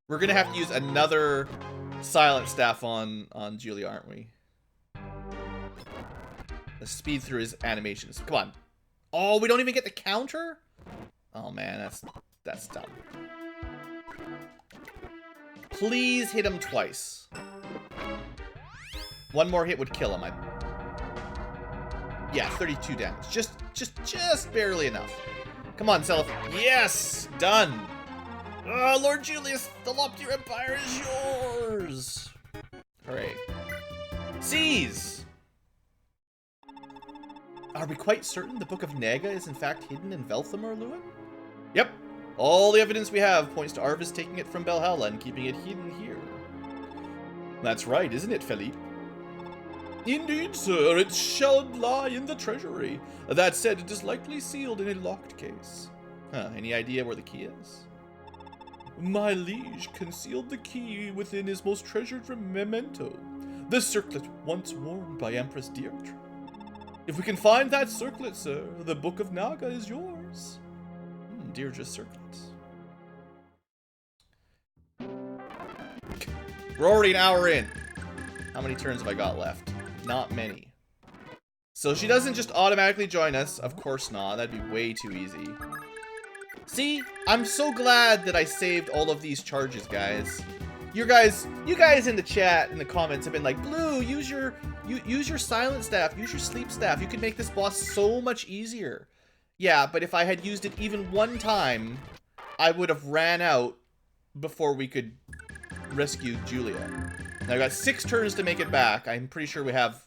We're gonna have to use another Silent Staff on Julia, aren't we? Let's speed through his animations. Come on. Oh, we don't even get the counter? Oh man, that's dumb. Please hit him twice. One more hit would kill him. Yeah, 32 damage. Just barely enough. Come on, Seliph. Yes! Done! Oh, Lord Julius, the Loptir Empire is yours! Hooray. Seize! Are we quite certain the Book of Naga is in fact hidden in Velthamur, Lewin? Yep. All the evidence we have points to Arvis taking it from Belhalla and keeping it hidden here. That's right, isn't it, Philippe? Indeed, sir, it shall lie in the treasury. That said, it is likely sealed in a locked case. Any idea where the key is? My liege concealed the key within his most treasured memento, the circlet once worn by Empress Deirdre. If we can find that circlet, sir, the Book of Naga is yours. Deirdre's circlet. We're already an hour in. How many turns have I got left? Not many. So she doesn't just automatically join us. Of course not. That'd be way too easy. See? I'm so glad that I saved all of these charges, guys. You guys in the chat, in the comments have been like, Blue, use your silent staff, use your sleep staff. You could make this boss so much easier. Yeah, but if I had used it even one time, I would have ran out before we could rescue Julia. Now, I've got 6 turns to make it back. I'm pretty sure we have,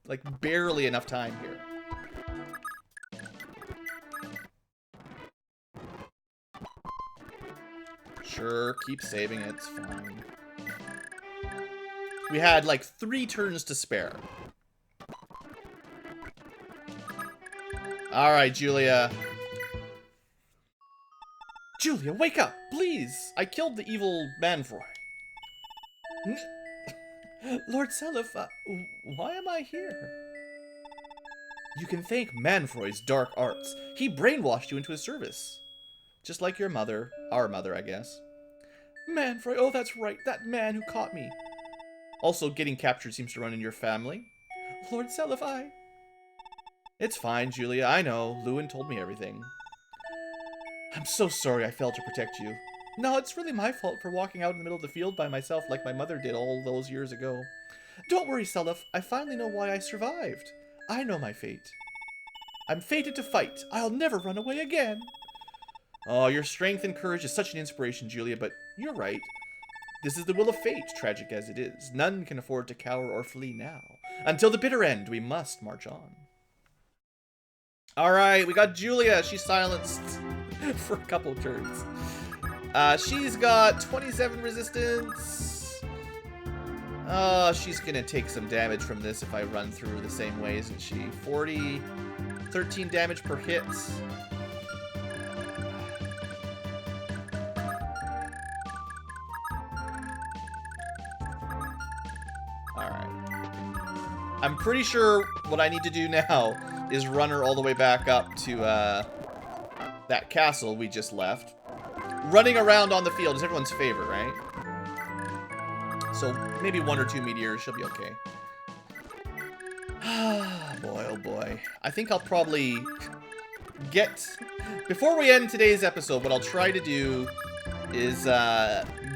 like, barely enough time here. Sure, keep saving it. It's fine. We had, like, 3 turns to spare. Alright, Julia. Julia, wake up, please! I killed the evil Manfroy. Lord Seliph, why am I here? You can thank Manfroy's dark arts. He brainwashed you into his service. Just like your mother. Our mother, I guess. Manfroy, oh, that's right. That man who caught me. Also, getting captured seems to run in your family. Lord Seliph, It's fine, Julia. I know. Lewin told me everything. I'm so sorry I failed to protect you. No, it's really my fault for walking out in the middle of the field by myself like my mother did all those years ago. Don't worry, Seliph. I finally know why I survived. I know my fate. I'm fated to fight. I'll never run away again. Oh, your strength and courage is such an inspiration, Julia, but you're right. This is the will of fate, tragic as it is. None can afford to cower or flee now. Until the bitter end, we must march on. Alright, we got Julia. She's silenced for a couple of turns. She's got 27 resistance. She's gonna take some damage from this if I run through the same way, isn't she? 40, 13 damage per hit. Alright. I'm pretty sure what I need to do now is run her all the way back up to that castle we just left. Running around on the field is everyone's favorite, right? So maybe 1 or 2 meteors, she'll be okay. Boy, oh boy. I think I'll probably get... Before we end today's episode, what I'll try to do is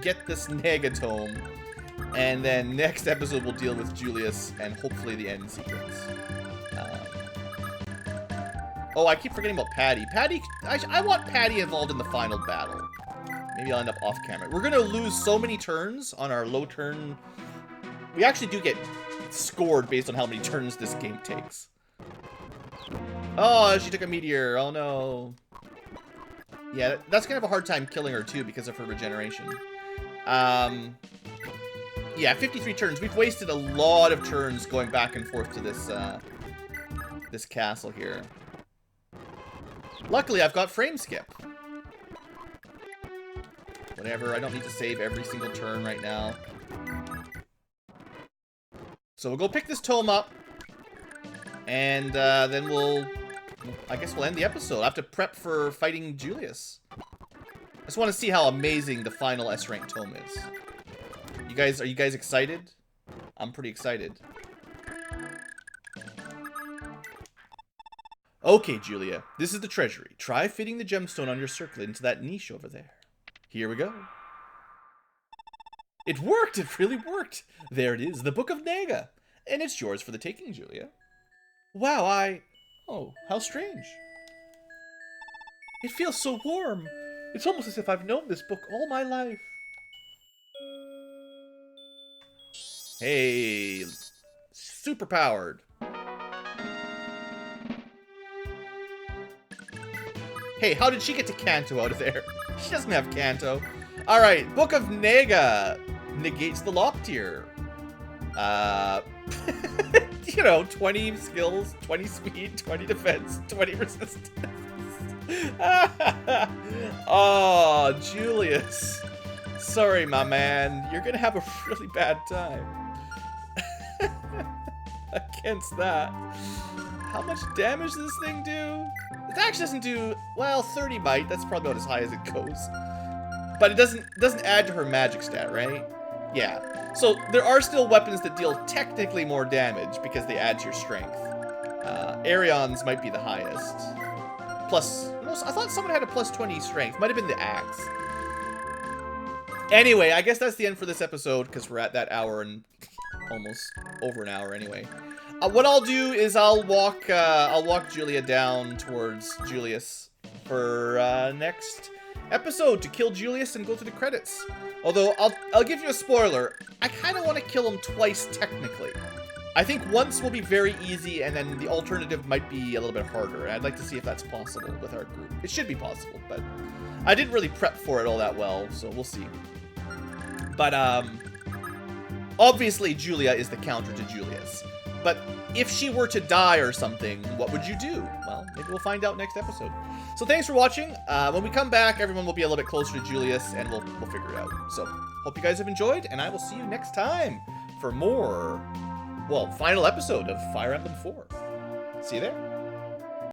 get this Naga tome, and then next episode we'll deal with Julius and hopefully the end sequence. Oh, I keep forgetting about Patty. Patty, I want Patty involved in the final battle. Maybe I'll end up off camera. We're gonna lose so many turns on our low turn. We actually do get scored based on how many turns this game takes. Oh, she took a meteor. Oh no. Yeah, that's gonna have a hard time killing her too because of her regeneration. Yeah, 53 turns. We've wasted a lot of turns going back and forth to this this castle here. Luckily, I've got frame skip. Whatever, I don't need to save every single turn right now. So we'll go pick this tome up. And then I guess we'll end the episode. I have to prep for fighting Julius. I just want to see how amazing the final S-rank tome is. Are you guys excited? I'm pretty excited. Okay, Julia, this is the treasury. Try fitting the gemstone on your circlet into that niche over there. Here we go. It worked! It really worked! There it is, the Book of Naga. And it's yours for the taking, Julia. Wow, Oh, how strange. It feels so warm. It's almost as if I've known this book all my life. Hey, super powered. Hey, how did she get to Kanto out of there? She doesn't have Kanto. Alright, Book of Naga negates the lock tier. You know, 20 skills, 20 speed, 20 defense, 20 resistance. Oh, Julius. Sorry, my man. You're gonna have a really bad time. Against that. How much damage does this thing do? It actually doesn't do, well, 30 might. That's probably about as high as it goes. But it doesn't add to her magic stat, right? Yeah. So there are still weapons that deal technically more damage because they add to your strength. Arion's might be the highest. Plus, I thought someone had a plus 20 strength. Might have been the axe. Anyway, I guess that's the end for this episode because we're at that hour and almost over an hour anyway. What I'll do is I'll walk Julia down towards Julius for next episode to kill Julius and go to the credits. Although I'll give you a spoiler. I kind of want to kill him twice technically. I think once will be very easy, and then the alternative might be a little bit harder. I'd like to see if that's possible with our group. It should be possible, but I didn't really prep for it all that well, so we'll see. But obviously Julia is the counter to Julius. But if she were to die or something, what would you do? Well, maybe we'll find out next episode. So thanks for watching. When we come back, everyone will be a little bit closer to Julius, and we'll figure it out. So hope you guys have enjoyed, and I will see you next time for more, well, final episode of Fire Emblem 4. See you there.